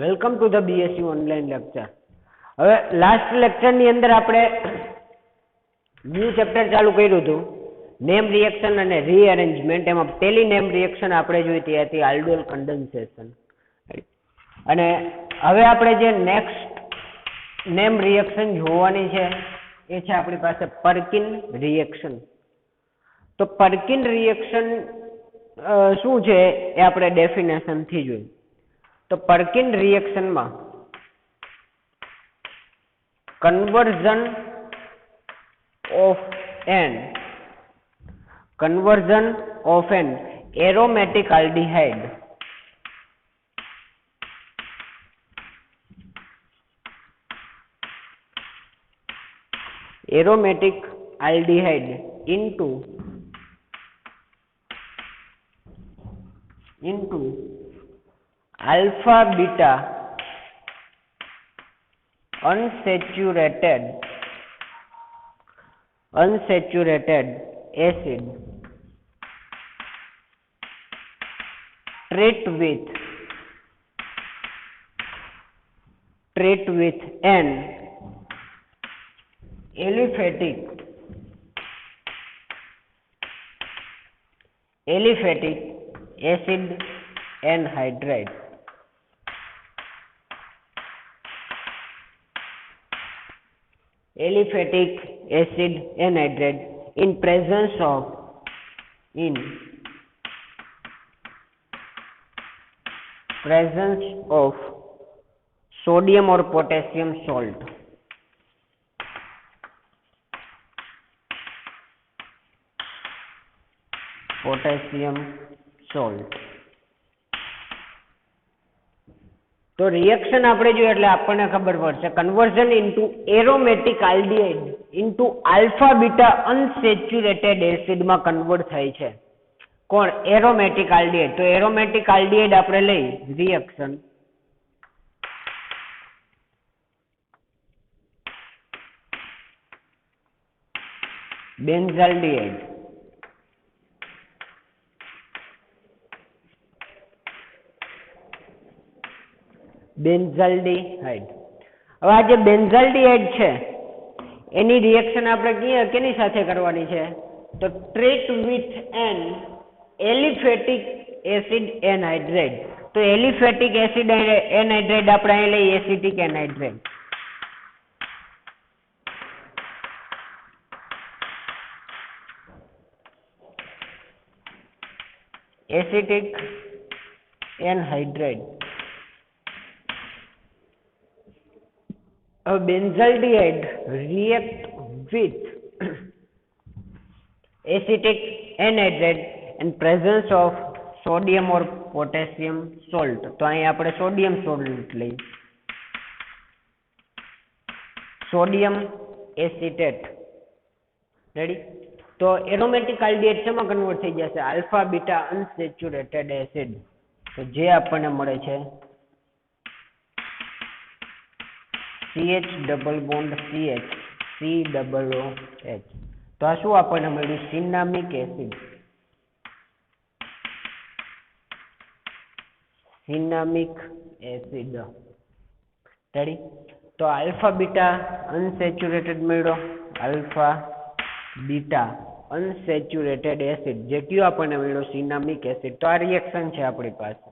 Welcome to the BSc online lecture. હવે last લેક્ચરની અંદર આપણે ન્યૂ ચેપ્ટર ચાલુ કર્યું હતું, નેમ રિએક્શન અને રીઅરેન્જમેન્ટ. એમાં પહેલી નેમ રિએક્શન આપણે જોઈ હતી આલ્ડોલ કન્ડેન્સેશન. અને હવે આપણે જે નેક્સ્ટ નેમ રિએક્શન જોવાની છે એ છે આપણી પાસે પર્કિન રિએક્શન. તો પર્કિન રિએક્શન શું છે એ આપણે ડેફિનેશનથી જોઈએ. તો પર્કિન રિએક્શનમાં conversion of an aromatic aldehyde into alpha beta unsaturated acid treat with an aliphatic acid anhydride. Aliphatic acid anhydride in presence of sodium or potassium salt. તો રિએક્શન આપણે જોઈએ એટલે આપણને ખબર પડશે conversion into aromatic aldehyde into alpha beta unsaturated એસિડમાં convert થાય છે. કોણ? Aromatic aldehyde. તો એરોમેટિક આલ્ડીહાઇડ આપણે લઈ રિએક્શન બેન્ઝાલ્ડીહાઇડ. બેન્ઝાલ્ડીહાઇડ. હવે આ જે બેન્ઝાલ્ડીહાઇડ છે એની રિએક્શન આપણે કેની સાથે કરવાની છે? તો treat with an aliphatic acid anhydride. તો એલિફેટિક એસિડ એનહાઇડ્રેટ આપણે અહીં લઈએ acetic anhydride. Acetic anhydride. Benzaldehyde react with acetic anhydride in presence of sodium or potassium salt. તો અહીં આપણે સોડિયમ સોલ્ટ લઈ, સોડિયમ એસિટેટ. રેડી? તો એરોમેટિક આલ્ડીહાઇડ શેમાં કન્વર્ટ થઈ જશે? Alpha beta unsaturated acid. તો જે આપણને મળે છે CH double bond CH COOH. તો આ શું આપણને મળ્યું? સિનામિક એસિડ. રેડી? તો આલ્ફા બીટા અનસેચ્યુરેટેડ મળ્યો, આલ્ફા બીટા અનસેચ્યુરેટેડ એસિડ જે કયો આપણને મળ્યો? સિનામિક એસિડ. તો આ રિએક્શન છે આપણી પાસે.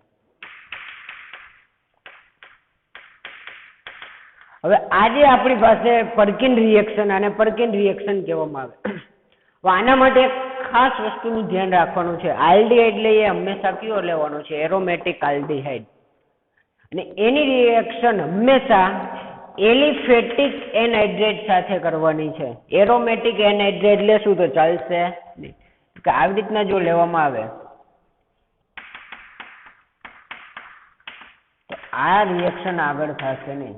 હવે આજે આપણી પાસે પર્કિન રિએક્શન અને પર્કિન રિએક્શન કહેવામાં આવે. આના માટે ખાસ વસ્તુનું ધ્યાન રાખવાનું છે. આલ્ડીહાઇડ લઈએ હંમેશા કયો લેવાનો છે? Aromatic aldehyde. અને એની રિએક્શન હંમેશા એલિફેટિક એનહાઇડ્રેટ સાથે કરવાની છે. એરોમેટિક એનહાઇડ્રેટ લેશું તો ચાલશે નહીં. આવી રીતના જો લેવામાં આવે તો આ રિએક્શન આગળ થશે નહીં.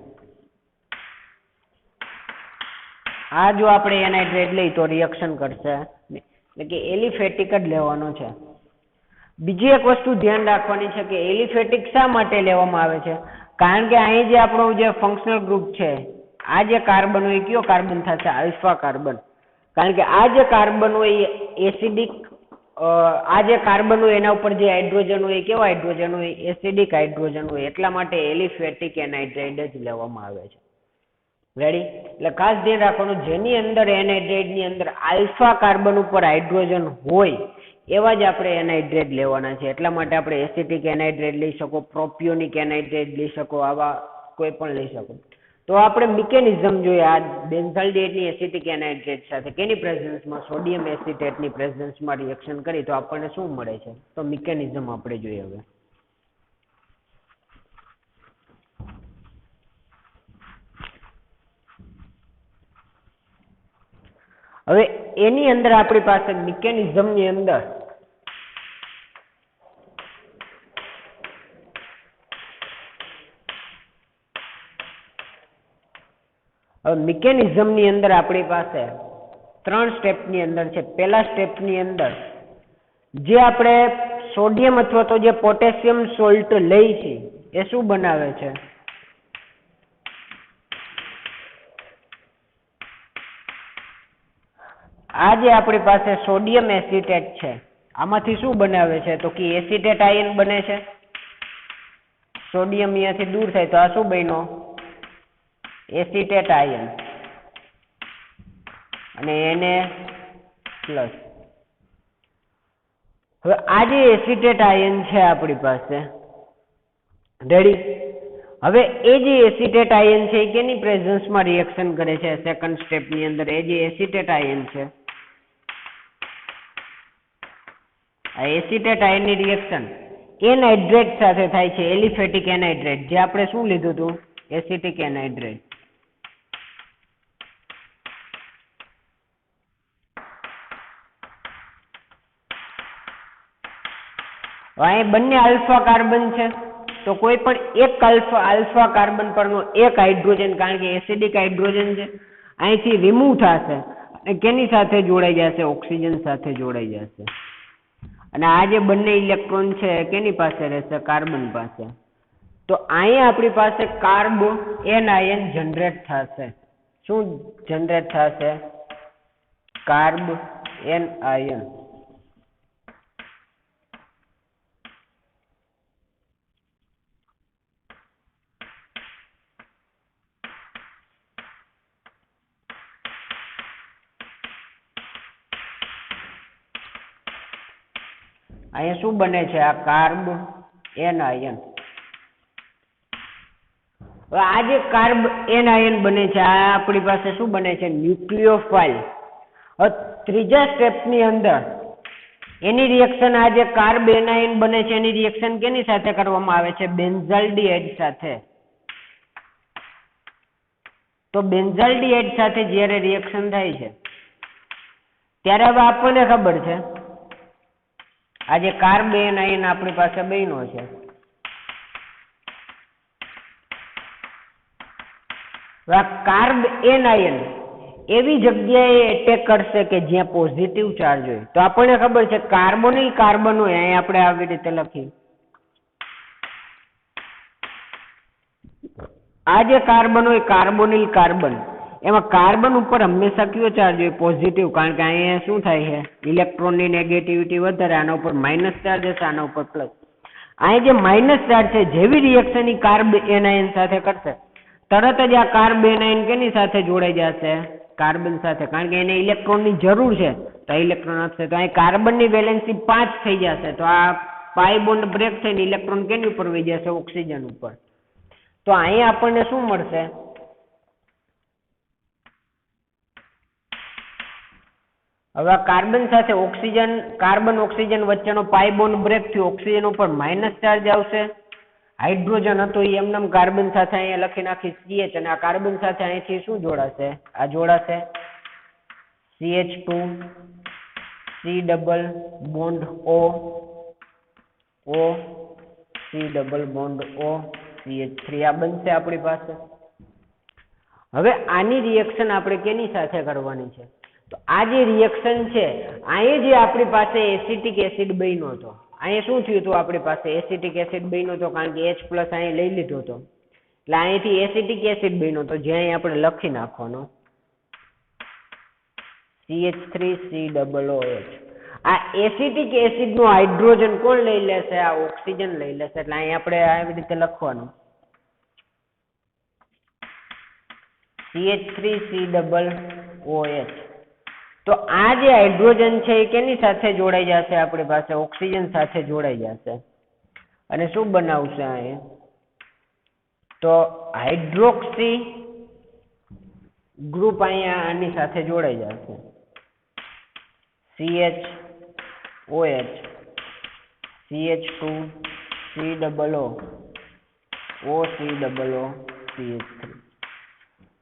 આ જો આપણે એનહાઇડ્રેટ લઈ તો રિએક્શન કરશે નહીં. એટલે કે એલિફેટિક જ લેવાનો છે. બીજી એક વસ્તુ ધ્યાન રાખવાની છે કે એલિફેટિક શા માટે લેવામાં આવે છે? કારણ કે અહીં જે આપણો જે ફંક્શનલ ગ્રુપ છે, આ જે કાર્બન હોય કયો કાર્બન થશે? Alpha carbon. કારણ કે આ જે કાર્બન હોય એ એસિડિક આ જે કાર્બન હોય એના ઉપર જે હાઇડ્રોજન હોય એ કેવા હાઇડ્રોજન હોય? એસિડિક હાઇડ્રોજન હોય. એટલા માટે એલિફેટિક એનહાઇડ્રાઇડ જ લેવામાં આવે છે. રેડી? એટલે ખાસ ધ્યાન રાખવાનું, જેની અંદર એનહાઇડ્રાઇડ ની અંદર આલ્ફા કાર્બન ઉપર હાઇડ્રોજન હોય એવા જ આપણે એનહાઇડ્રાઇડ લેવાના છે. એટલા માટે આપણે એસિટિક એનહાઇડ્રાઇડ લઈ શકો, પ્રોપિયોનિક એનહાઇડ્રાઇડ લઈ શકો, આવા કોઈ પણ લઈ શકો. તો આપણે મિકેનિઝમ જોઈએ આ બેન્ઝાલ્ડિહાઇડની એસિટિક એનહાઇડ્રેટ સાથે કેની પ્રેઝન્સમાં? સોડિયમ એસિટેટની પ્રેઝન્સમાં રિએક્શન કરી તો આપણને શું મળે છે? તો મિકેનિઝમ આપણે જોઈએ હવે. હવે એની અંદર આપણી પાસે મિકેનિઝમની અંદર આપણી પાસે 3 સ્ટેપની અંદર છે. પહેલા સ્ટેપની અંદર જે આપણે સોડિયમ અથવા તો જે પોટેશિયમ સોલ્ટ લઈ છે એ શું બનાવે છે? આ જે આપણી પાસે સોડિયમ એસિટેટ છે આમાંથી શું બનાવે છે? તો કે એસિટેટ આયન બને છે. સોડિયમ અહીંયાથી દૂર થાય તો આ શું બન્યો? Acetate ion. અને એને પ્લસ. હવે આ જે એસિટેટ આયન છે આપણી પાસે, રેડી? હવે એ જે એસિટેટ આયન છે એ કેની પ્રેઝન્સમાં રિએક્શન કરે છે? સેકન્ડ સ્ટેપની અંદર એ જે એસિટેટ આયન છે, આ એસિટેટ આયનની રિએક્શન એનહાઇડ્રેટ સાથે થાય છે. એલિફેટિક એનહાઇડ્રેટ, જે આપણે શું લીધું હતું? Acetic anhydrate. અહીં બંને આલ્ફા કાર્બન છે તો કોઈ પણ એક આલ્ફા કાર્બન પરનો એક હાઇડ્રોજન, કારણ કે એસિડિક હાઇડ્રોજન છે, અહીંથી રિમૂવ થશે અને કેની સાથે જોડાઈ જશે? ઓક્સિજન સાથે જોડાઈ જશે. અને આ જે બંને ઇલેક્ટ્રોન છે કેની પાસે રહેશે? કાર્બન પાસે. તો અહીંયા આપણી પાસે કાર્બ એન આયન જનરેટ થશે. શું જનરેટ થશે? Carbanion. અહીંયા શું બને છે? આ કાર્બ એન આયન. આ જે કાર્બ એન આયન બને છે આ આપણી પાસે શું બને છે? ન્યુક્લિયોફાઇલ. હવે ત્રીજા સ્ટેપની અંદર એની રિએક્શન, આ જે કાર્બ એન આયન બને છે એની રિએક્શન કેની સાથે કરવામાં આવે છે? બેન્ઝાલ્ડિહાઇડ સાથે. તો બેન્ઝાલ્ડિહાઇડ સાથે જ્યારે રિએક્શન થાય છે ત્યારે હવે આપણને ખબર છે આ જે કાર્બ એન આયન આપણી પાસે બન્યો છે, કાર્બ એન આયન એવી જગ્યાએ એટેક કરશે કે જ્યાં પોઝિટિવ ચાર્જ હોય. તો આપણને ખબર છે કાર્બોનિલ કાર્બન હોય, અહીં આપણે આવી રીતે લખી, આ જે કાર્બન હોય કાર્બોનિલ કાર્બન, એમાં કાર્બન ઉપર હંમેશા કયો ચાર્જ હોય? પોઝિટિવ. કારણ કે અહીંયા શું થાય છે? ઇલેક્ટ્રોનની નેગેટિવિટી વધારે, આના ઉપર માઇનસ ચાર્જ હશે, આના ઉપર પ્લસ. અહીં જે માઇનસ ચાર્જ છે જેવી રિએક્શન એ કાર્બ એન આયન સાથે કરશે તરત જ આ કાર્બ એન આયન કેની સાથે જોડાઈ જશે? કાર્બન સાથે. કારણ કે એને ઇલેક્ટ્રોનની જરૂર છે તો ઇલેક્ટ્રોન આપશે. તો અહીં કાર્બનની વેલેન્સી 5 થઈ જશે. તો આ પાઈ બોન્ડ બ્રેક થઈને ઇલેક્ટ્રોન કેની ઉપર વહી જશે? ઓક્સિજન ઉપર. તો અહીંયા આપણને શું મળશે? હવે કાર્બન સાથે ઓક્સિજન, કાર્બન ઓક્સિજન વચ્ચેનો પાઈ બોન્ડ બ્રેક થયો, ઓક્સિજન ઉપર માઇનસ ચાર્જ આવશે. હાઇડ્રોજન હતો એ એમનેમ કાર્બન સાથે અહીંયા લખી નાખી CH, અને આ કાર્બન સાથે અહીંથી શું જોડાશે? આ જોડાશે CH2 C double bond O C double bond O CH3 આ બનશે આપણી પાસે. હવે આની રિએક્શન આપણે કેની સાથે કરવાની છે? તો આ જે રિએક્શન છે અહીંયા જે આપણી પાસે એસિટિક એસિડ બન્યો હતો, અહીંયા શું થયું હતું? આપણી પાસે એસિટિક એસિડ બન્યો હતો કારણ કે H+ અહીંયા લઈ લીધો હતો, એટલે અહીંથી એસિટિક એસિડ બન્યો હતો જે અહીં આપણે લખી નાખવાનો CH3 C ડબલ OH. આ એસિટિક એસિડ નું હાઇડ્રોજન કોણ લઈ લેશે? આ ઓક્સિજન લઈ લેશે. એટલે અહીં આપણે આવી રીતે લખવાનું CH3COOH. તો આ જે હાઇડ્રોજન છે એ કેની સાથે જોડાઈ જશે? આપણી પાસે ઓક્સિજન સાથે જોડાઈ જશે અને શું બનાવશે અહીં? તો હાઇડ્રોક્સી ગ્રુપ અહીંયા આની સાથે જોડાઈ જશે. CHOH CH2 COO CH3.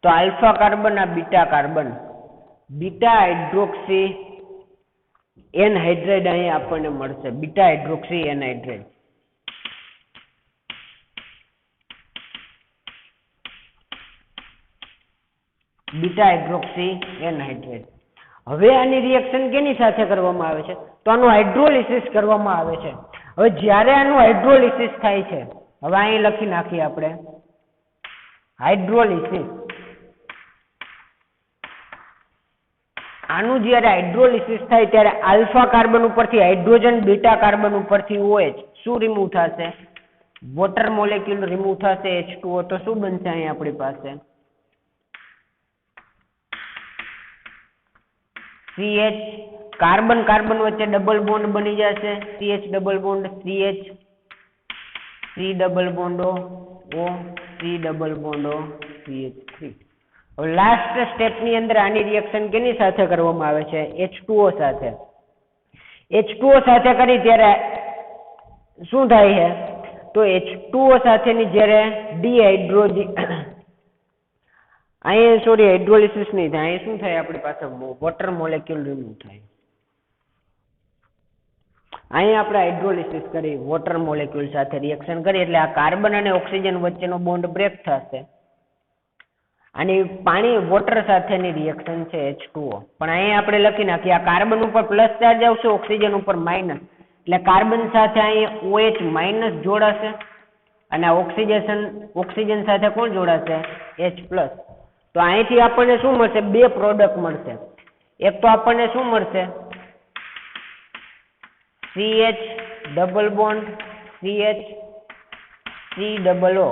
તો આલ્ફા કાર્બન આ beta carbon, beta hydroxy anhydride અહીં આપણને મળશે. Beta hydroxy anhydride. Beta hydroxy anhydride. હવે આની રિએક્શન કેની સાથે કરવામાં આવે છે? તો આનું હાઇડ્રોલિસિસ કરવામાં આવે છે. હવે જ્યારે આનું હાઇડ્રોલિસિસ થાય છે, હવે અહીં લખી નાખીએ આપણે હાઇડ્રોલિસિસ. આનું જ્યારે હાઇડ્રોલિસિસ થાય ત્યારે આલ્ફા કાર્બન ઉપરથી હાઇડ્રોજન, બીટા કાર્બન ઉપરથી OH શું રિમૂવ થશે? વોટર મોલેક્યુલ રિમૂવ થશે, H2O. તો શું બનશે અહીં આપણી પાસે? CH કાર્બન કાર્બન વચ્ચે ડબલ બોન્ડ બની જશે, CH double bond CH, C double bond O, C double bond O, CH3. હવે લાસ્ટ સ્ટેપની અંદર આની રિએક્શન કેની સાથે કરવામાં આવે છે? H2O સાથે. H2O સાથે કરી ત્યારે શું થાય છે? તો H2O સાથેની જ્યારે અહીં સોરી હાઇડ્રોલિસિસ નહીં થાય, અહીં શું થાય? આપણી પાસે વોટર મોલેક્યુલ રિમૂવ થાય. અહીં આપણે હાઇડ્રોલિસિસ કરી, વોટર મોલેક્યુલ સાથે રિએક્શન કરી એટલે આ કાર્બન અને ઓક્સિજન વચ્ચેનો બોન્ડ બ્રેક થશે. આની પાણી વોટર સાથેની રિએક્શન છે H2O. પણ અહીં આપણે લખી નાખીએ આ કાર્બન ઉપર પ્લસ ચાર્જ આવશે, ઓક્સિજન ઉપર માઇનસ. એટલે કાર્બન સાથે અહીં OH માઇનસ જોડાશે અને ઓક્સિજન સાથે કોણ જોડાશે? H plus. તો અહીંથી આપણને શું મળશે? બે પ્રોડક્ટ મળશે. એક તો આપણને શું મળશે? CH double bond CH C double O,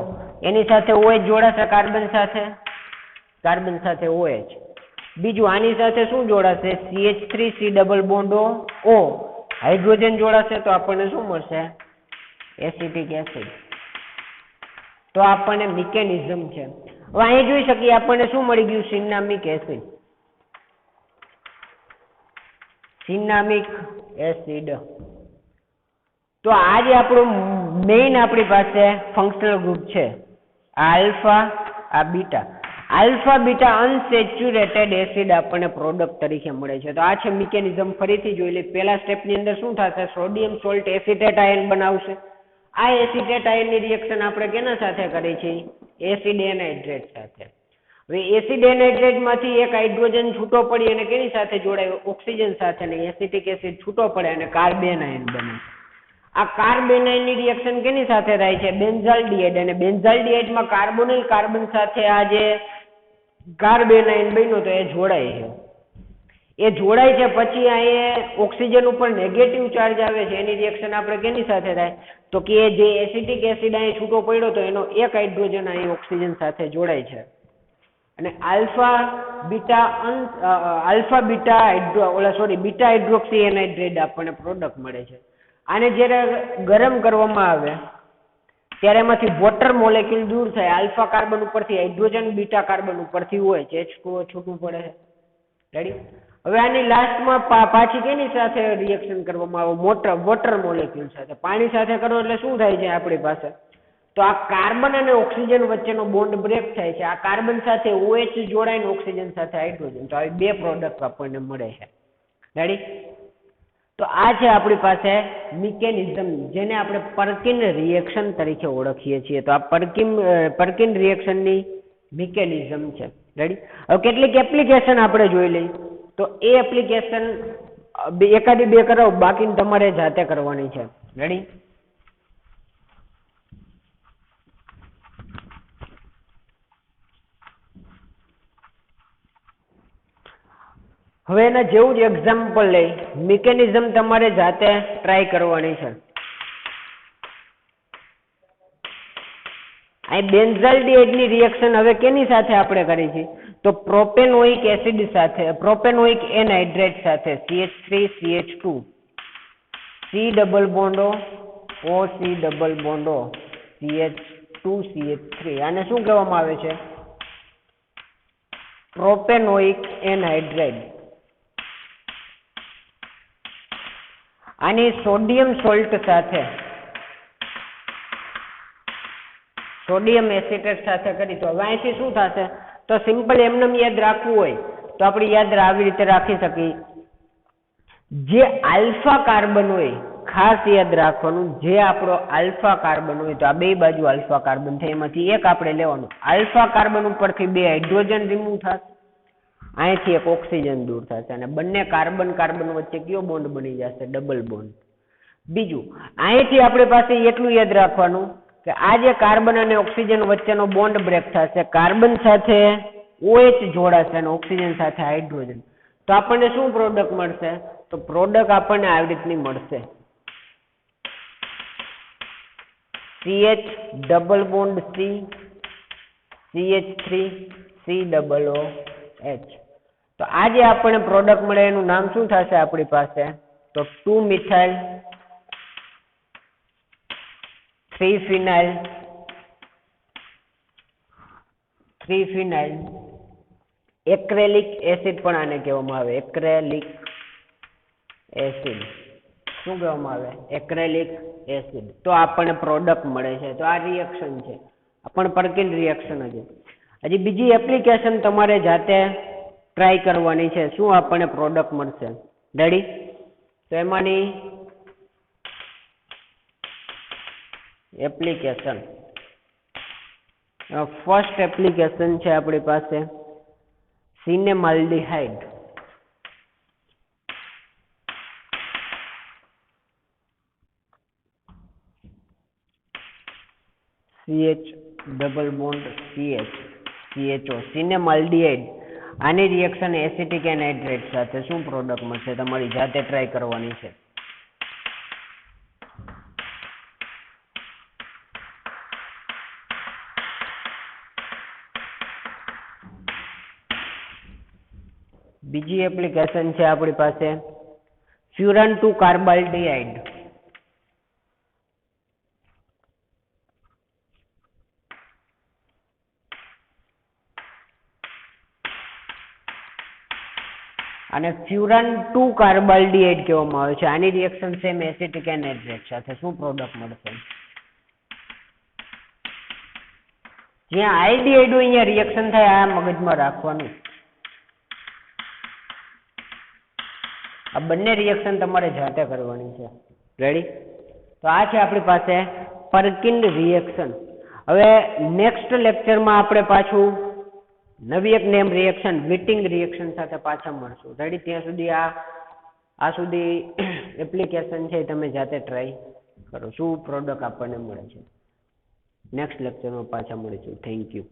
એની સાથે OH જોડાશે કાર્બન સાથે OH. બીજું આની સાથે શું જોડાશે? CH3C double bond O, hydrogen જોડાશે તો આપણને શું મળશે? Acetic acid. તો આપણને મિકેનિઝમ છે. હવે અહીં જોઈ શકીએ આપણને શું મળી ગયું? સિનામિક એસિડ. સિનામિક એસિડ. તો આ જે આપણું મેઇન આપણી પાસે ફંક્શનલ ગ્રુપ છે, આ આલ્ફા, આ beta. Alpha beta unsaturated acid આપણને પ્રોડક્ટ તરીકે મળે છે. તો આ છે મિકેનિઝમ. ફરીથી જોઈ લઈએ. પહેલા સ્ટેપની અંદર શું થશે? સોડિયમ સોલ્ટ એસિટેટ આયન બનાવશે. આ એસિટેટ આયનની રિએક્શન આપણે કેના સાથે કરી છે? એસિડ એનહાઇડ્રેટ સાથે. હવે એસિડ એનહાઇડ્રેટમાંથી એક હાઇડ્રોજન છૂટો પડી અને કેની સાથે જોડાય? ઓક્સિજન સાથે. ને એસિટિક એસિડ છૂટો પડે અને કાર્બન આયન બને. આ કાર્બન આયનની રિએક્શન કેની સાથે થાય છે? બેન્ઝાલ્ડિહાઇડ. અને બેન્ઝાલ્ડિહાઇડમાં કાર્બોનિલ કાર્બન સાથે આ જે કાર્બન આયન બન્યો તો એ જોડાય છે. એ જોડાય છે પછી અહીંયા ઓક્સિજન ઉપર નેગેટિવ ચાર્જ આવે છે. એની રિએક્શન આપણે કેની સાથે થાય? તો કે જે એસિટિક એસિડ અહીં છૂટો પડ્યો તો એનો એક હાઇડ્રોજન અહીં ઓક્સિજન સાથે જોડાય છે. અને બીટા હાઇડ્રોક્સી એનહાઇડ્રેટ આપણને પ્રોડક્ટ મળે છે. આને જ્યારે ગરમ કરવામાં આવે ત્યારે એમાંથી વોટર મોલેક્યુલ દૂર થાય. આલ્ફા કાર્બન ઉપરથી હાઇડ્રોજન, બીટા કાર્બન ઉપરથી OH, H2O છૂટું પડે. રેડી? હવે આની લાસ્ટમાં પાછી કેની સાથે રિએક્શન કરવામાં આવે? વોટર મોલેક્યુલ સાથે. પાણી સાથે કરો એટલે શું થાય છે આપણી પાસે? તો આ કાર્બન અને ઓક્સિજન વચ્ચેનો બોન્ડ બ્રેક થાય છે. આ કાર્બન સાથે OH જોડાઈને ઓક્સિજન સાથે હાઇડ્રોજન. તો આવી બે પ્રોડક્ટ આપણને મળે છે. રેડી? તો આ છે આપણી પાસે મિકેનિઝમ, જેને આપણે પર્કિન રિએક્શન તરીકે ઓળખીએ છીએ. તો આ પર્કિન રિએક્શનની મિકેનિઝમ છે. રેડી? હવે કેટલીક એપ્લિકેશન આપણે જોઈ લઈએ. તો એ એપ્લિકેશન એકાદી બે કરાવો, બાકીની તમારે જાતે કરવાની છે. રેડી? હવે એના જેવું જ એક્ઝામ્પલ લઈ મિકેનિઝમ તમારે જાતે ટ્રાય કરવાની છે. અહીં બેન્ઝાલ્ડિહાઇડની રિએક્શન હવે કેની સાથે આપણે કરી છે તો પ્રોપેનોઇક એસિડ સાથે, પ્રોપેનોઇક એનહાઇડ્રેટ સાથે CH3CH2 C double bond O C double bond O CH2CH3 આને શું કહેવામાં આવે છે પ્રોપેનોઇક એનહાઇડ્રેટ. આની સોડિયમ સોલ્ટ સાથે સોડિયમ એસિટેટ સાથે કરી તો હવે અહીંથી શું થશે તો સિમ્પલ એમને યાદ રાખવું હોય તો આપણે યાદ આવી રીતે રાખી શકીએ. જે આલ્ફા કાર્બન હોય ખાસ યાદ રાખવાનું, જે આપણો આલ્ફા કાર્બન હોય તો આ બે બાજુ આલ્ફા કાર્બન થાય એમાંથી એક આપણે લેવાનું. આલ્ફા કાર્બન ઉપરથી બે હાઇડ્રોજન રિમૂવ થશે, અહીંથી એક ઓક્સિજન દૂર થશે અને બંને કાર્બન કાર્બન વચ્ચે કયો બોન્ડ બની જશે ડબલ બોન્ડ. બીજું અહીંથી આપણી પાસે એટલું યાદ રાખવાનું કે આ જે કાર્બન અને ઓક્સિજન વચ્ચેનો બોન્ડ બ્રેક થશે, કાર્બન સાથે OH જોડાશે અને ઓક્સિજન સાથે હાઇડ્રોજન, તો આપણને શું પ્રોડક્ટ મળશે તો પ્રોડક્ટ આપણને આવી રીતની મળશે CH double bond C CH3 C double O H. તો આ જે આપણને પ્રોડક્ટ મળે એનું નામ શું થશે આપણી પાસે તો 2 મિથાઇલ 3 ફિનાઇલ એક્રેલિક એસિડ પણ આને કહેવામાં આવે. એક્રેલિક એસિડ શું કહેવામાં આવે એક્રેલિક એસિડ. તો આપણને પ્રોડક્ટ મળે છે. તો આ રિએક્શન છે, આ પણ પરકિન રિએક્શન જ. હજી બીજી એપ્લિકેશન તમારે જાતે ટ્રાય કરવાની છે. શું આપણને પ્રોડક્ટ મળશે રેડી? તો એમાંની એપ્લિકેશન ફર્સ્ટ એપ્લિકેશન છે આપણી પાસે સિનેમાલ્ડિહાઇડ. CH double bond CH CHO સિનેમાલ્ડિહાઇડ. આની રિએક્શન એસિટિક એનહાઇડ્રેટ સાથે શું પ્રોડક્ટ મળશે તમારી જાતે ટ્રાય કરવાની છે. બીજી એપ્લિકેશન છે આપણી પાસે ફ્યુરાન 2 કાર્બાલ્ડિહાઇડ. અને ફ્યુરાન 2 કાર્બાલ્ડિહાઇડ કહેવામાં આવે છે. આની રિએક્શન સેમ એસિટિક એનહાઇડ્રેટ સાથે શું પ્રોડક્ટ મળશે. જ્યાં આલ્ડિહાઇડ હોય અહીંયા રિએક્શન થાય, આ મગજમાં રાખવાનું. આ બંને રિએક્શન તમારે જાતે કરવાની છે. રેડી? તો આ છે આપણી પાસે પરકિન રિએક્શન. હવે નેક્સ્ટ લેક્ચરમાં આપણે પાછું નવી એક નેમ રિએક્શન વિટિંગ રિએક્શન સાથે પાછા મળશું. રેડી? ત્યાં સુધી આ સુધી એપ્લિકેશન છે તમે જાતે ટ્રાય કરો શું પ્રોડક્ટ આપણને મળે છે. નેક્સ્ટ લેક્ચરમાં પાછા મળીશું. Thank you.